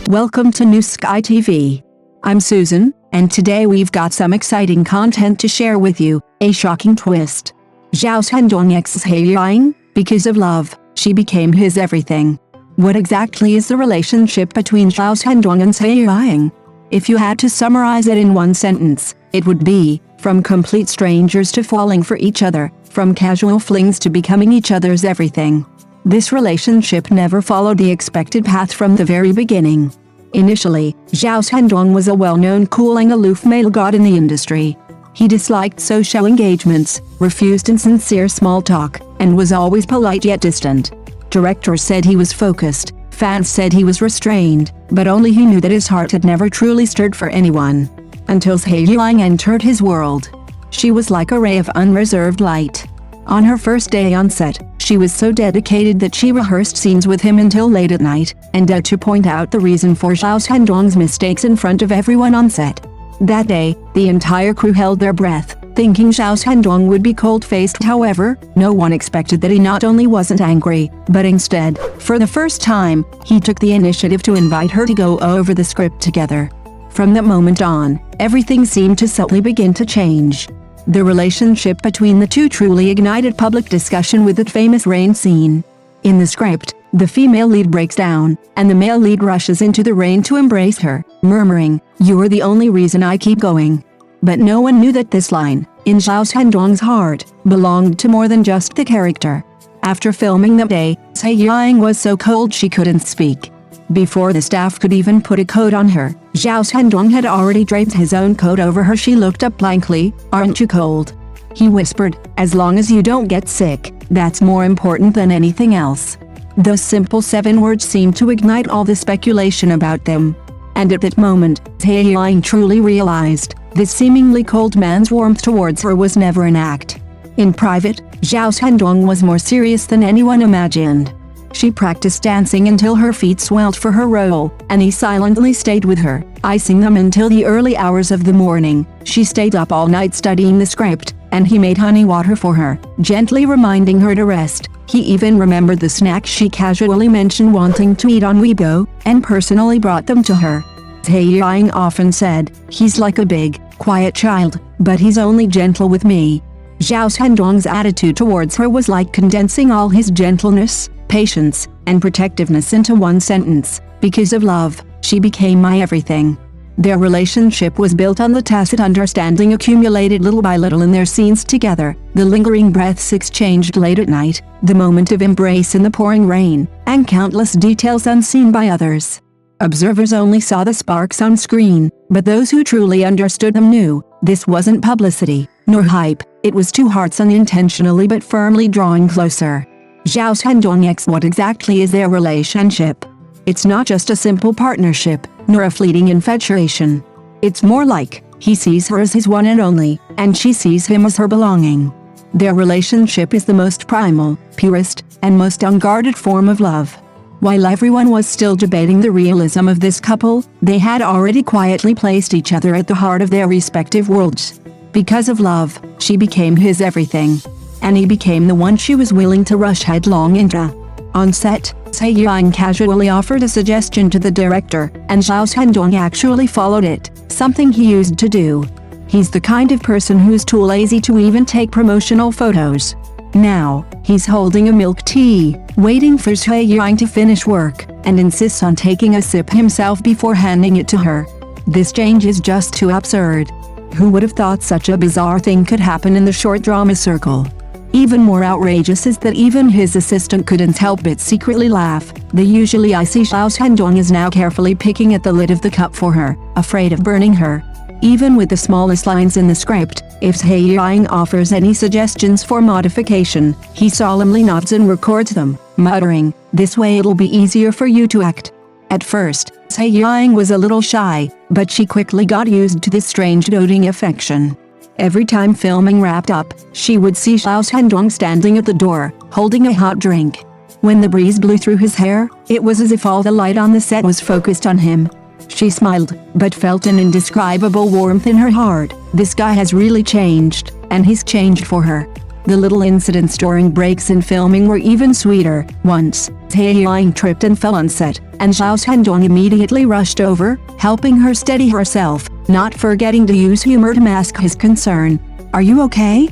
Welcome to New Sky TV. I'm Susan, and today we've got some exciting content to share with you, a shocking twist. Zhao Zhendong Zhai Yiying, because of love, she became his everything. What exactly is the relationship between Zhao Zhendong and Zhai Yiying? If you had to summarize it in one sentence, it would be, from complete strangers to falling for each other, from casual flings to becoming each other's everything. This relationship never followed the expected path from the very beginning. Initially, Zhao Zhendong was a well-known cool and aloof male god in the industry. He disliked social engagements, refused insincere small talk, and was always polite yet distant. Directors said he was focused, fans said he was restrained, but only he knew that his heart had never truly stirred for anyone. Until Zhai Yiying entered his world. She was like a ray of unreserved light. On her first day on set, she was so dedicated that she rehearsed scenes with him until late at night, and dared to point out the reason for Zhao Zhendong's mistakes in front of everyone on set. That day, the entire crew held their breath, thinking Zhao Zhendong would be cold-faced. However, no one expected that he not only wasn't angry, but instead, for the first time, he took the initiative to invite her to go over the script together. From that moment on, everything seemed to subtly begin to change. The relationship between the two truly ignited public discussion with that famous rain scene. In the script, the female lead breaks down, and the male lead rushes into the rain to embrace her, murmuring, "You're the only reason I keep going." But no one knew that this line, in Zhao Zhendong's heart, belonged to more than just the character. After filming that day, Zhai Yiying was so cold she couldn't speak. Before the staff could even put a coat on her, Zhao Zhendong had already draped his own coat over her. She looked up blankly. "Aren't you cold?" He whispered, "As long as you don't get sick, that's more important than anything else." Those simple 7 words seemed to ignite all the speculation about them. And at that moment, Zhai Yiying truly realized, this seemingly cold man's warmth towards her was never an act. In private, Zhao Zhendong was more serious than anyone imagined. She practiced dancing until her feet swelled for her role, and he silently stayed with her, icing them until the early hours of the morning. She stayed up all night studying the script, and he made honey water for her, gently reminding her to rest. He even remembered the snacks she casually mentioned wanting to eat on Weibo, and personally brought them to her. Zhai Yiying often said, "He's like a big, quiet child, but he's only gentle with me." Zhao Zhendong's attitude towards her was like condensing all his gentleness, patience, and protectiveness into one sentence. Because of love, she became my everything. Their relationship was built on the tacit understanding accumulated little by little in their scenes together, the lingering breaths exchanged late at night, the moment of embrace in the pouring rain, and countless details unseen by others. Observers only saw the sparks on screen, but those who truly understood them knew, this wasn't publicity, nor hype, it was two hearts unintentionally but firmly drawing closer. Zhao Zhendong X. What exactly is their relationship? It's not just a simple partnership, nor a fleeting infatuation. It's more like, he sees her as his one and only, and she sees him as her belonging. Their relationship is the most primal, purest, and most unguarded form of love. While everyone was still debating the realism of this couple, they had already quietly placed each other at the heart of their respective worlds. Because of love, she became his everything. And he became the one she was willing to rush headlong into. On set, Zhai Yiying casually offered a suggestion to the director, and Zhao Zhendong actually followed it, something he used to do. He's the kind of person who's too lazy to even take promotional photos. Now, he's holding a milk tea, waiting for Zhai Yiying to finish work, and insists on taking a sip himself before handing it to her. This change is just too absurd. Who would have thought such a bizarre thing could happen in the short drama circle? Even more outrageous is that even his assistant couldn't help but secretly laugh. The usually icy Zhao Zhendong is now carefully picking at the lid of the cup for her, afraid of burning her. Even with the smallest lines in the script, if Zhai Yiying offers any suggestions for modification, he solemnly nods and records them, muttering, "This way it'll be easier for you to act." At first, Zhai Yiying was a little shy, but she quickly got used to this strange doting affection. Every time filming wrapped up, she would see Zhao Zhendong standing at the door, holding a hot drink. When the breeze blew through his hair, it was as if all the light on the set was focused on him. She smiled, but felt an indescribable warmth in her heart. This guy has really changed, and he's changed for her. The little incidents during breaks in filming were even sweeter. Once, Zhai Yiying tripped and fell on set, and Zhao Zhendong immediately rushed over, helping her steady herself, not forgetting to use humor to mask his concern. "Are you okay?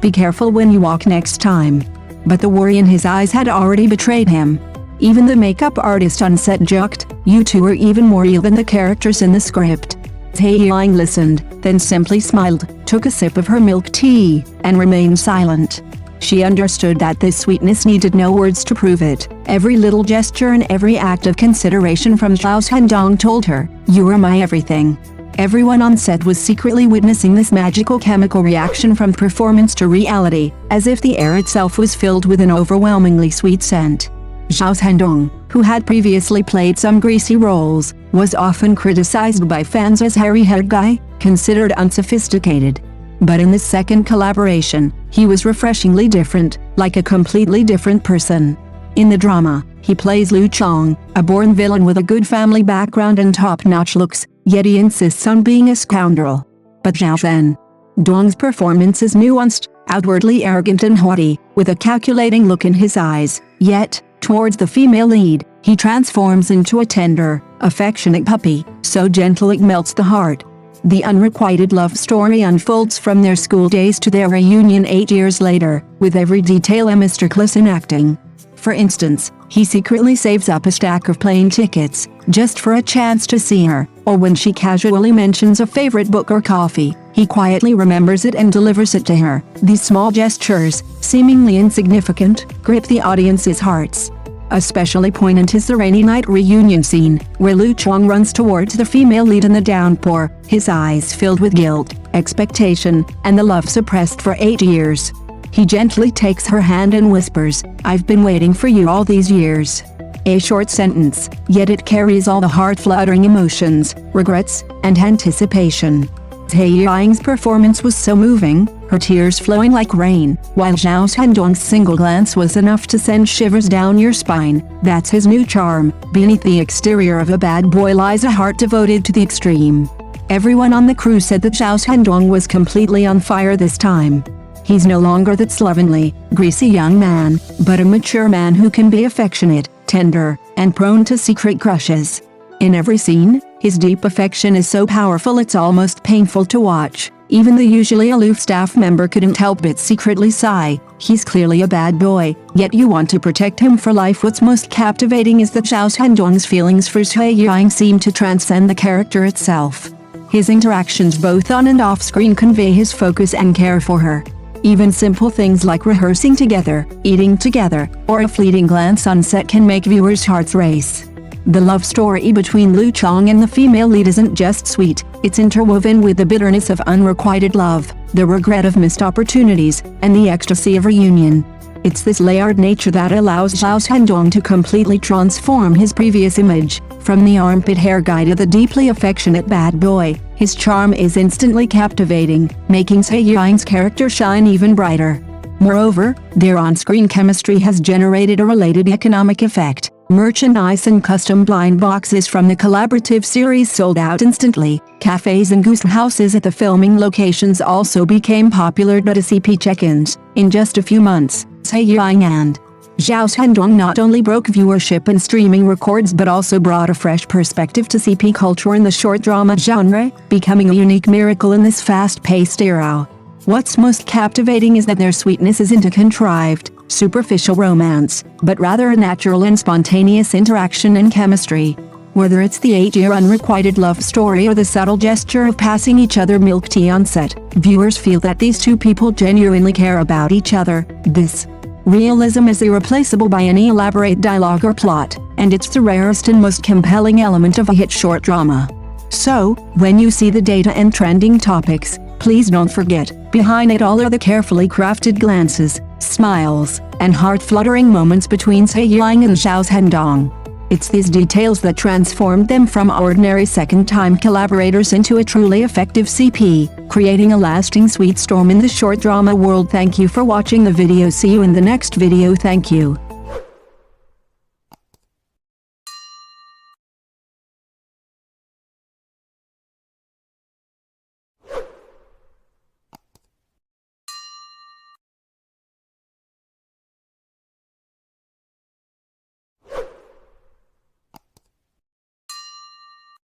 Be careful when you walk next time." But the worry in his eyes had already betrayed him. Even the makeup artist on set joked, "You two are even more real than the characters in the script." Zhai Yiying listened, then simply smiled, took a sip of her milk tea, and remained silent. She understood that this sweetness needed no words to prove it. Every little gesture and every act of consideration from Zhao Zhendong told her, "You are my everything." Everyone on set was secretly witnessing this magical chemical reaction from performance to reality, as if the air itself was filled with an overwhelmingly sweet scent. Zhao Zhendong, who had previously played some greasy roles, was often criticized by fans as hairy-haired guy, considered unsophisticated. But in this second collaboration, he was refreshingly different, like a completely different person. In the drama, he plays Lu Chong, a born villain with a good family background and top-notch looks, yet he insists on being a scoundrel. But Zhao Zhendong's performance is nuanced, outwardly arrogant and haughty, with a calculating look in his eyes, yet, towards the female lead, he transforms into a tender, affectionate puppy, so gentle it melts the heart. The unrequited love story unfolds from their school days to their reunion 8 years later, with every detail a masterclass in acting. For instance, he secretly saves up a stack of plane tickets, just for a chance to see her, or when she casually mentions a favorite book or coffee, he quietly remembers it and delivers it to her. These small gestures, seemingly insignificant, grip the audience's hearts. Especially poignant is the rainy night reunion scene, where Lu Chong runs towards the female lead in the downpour, his eyes filled with guilt, expectation, and the love suppressed for 8 years. He gently takes her hand and whispers, "I've been waiting for you all these years." A short sentence, yet it carries all the heart-fluttering emotions, regrets, and anticipation. Zhai Yiying's performance was so moving, her tears flowing like rain, while Zhao Zhendong's single glance was enough to send shivers down your spine. That's his new charm. Beneath the exterior of a bad boy lies a heart devoted to the extreme. Everyone on the crew said that Zhao Zhendong was completely on fire this time. He's no longer that slovenly, greasy young man, but a mature man who can be affectionate, tender, and prone to secret crushes. In every scene, his deep affection is so powerful it's almost painful to watch. Even the usually aloof staff member couldn't help but secretly sigh. He's clearly a bad boy, yet you want to protect him for life. What's most captivating is that Zhao Zhendong's feelings for Zhai Yiying seem to transcend the character itself. His interactions both on and off screen convey his focus and care for her. Even simple things like rehearsing together, eating together, or a fleeting glance on set can make viewers' hearts race. The love story between Lu Chong and the female lead isn't just sweet, it's interwoven with the bitterness of unrequited love, the regret of missed opportunities, and the ecstasy of reunion. It's this layered nature that allows Zhao Zhendong to completely transform his previous image. From the armpit hair guy to the deeply affectionate bad boy, his charm is instantly captivating, making Zhai Yiying's character shine even brighter. Moreover, their on-screen chemistry has generated a related economic effect. Merchandise and custom blind boxes from the collaborative series sold out instantly. Cafes and goose houses at the filming locations also became popular due to CP check-ins. In just a few months, Zhai Yiying and Zhao Zhendong not only broke viewership and streaming records but also brought a fresh perspective to CP culture in the short drama genre, becoming a unique miracle in this fast-paced era. What's most captivating is that their sweetness isn't a contrived, superficial romance, but rather a natural and spontaneous interaction and chemistry. Whether it's the 8-year unrequited love story or the subtle gesture of passing each other milk tea on set, viewers feel that these two people genuinely care about each other. This realism is irreplaceable by any elaborate dialogue or plot, and it's the rarest and most compelling element of a hit short drama. So, when you see the data and trending topics, please don't forget, behind it all are the carefully crafted glances, smiles, and heart-fluttering moments between Zhai Yiying and Zhao Zhendong. It's these details that transformed them from ordinary second-time collaborators into a truly effective CP, creating a lasting sweet storm in the short drama world. Thank you for watching the video. See you in the next video. Thank you.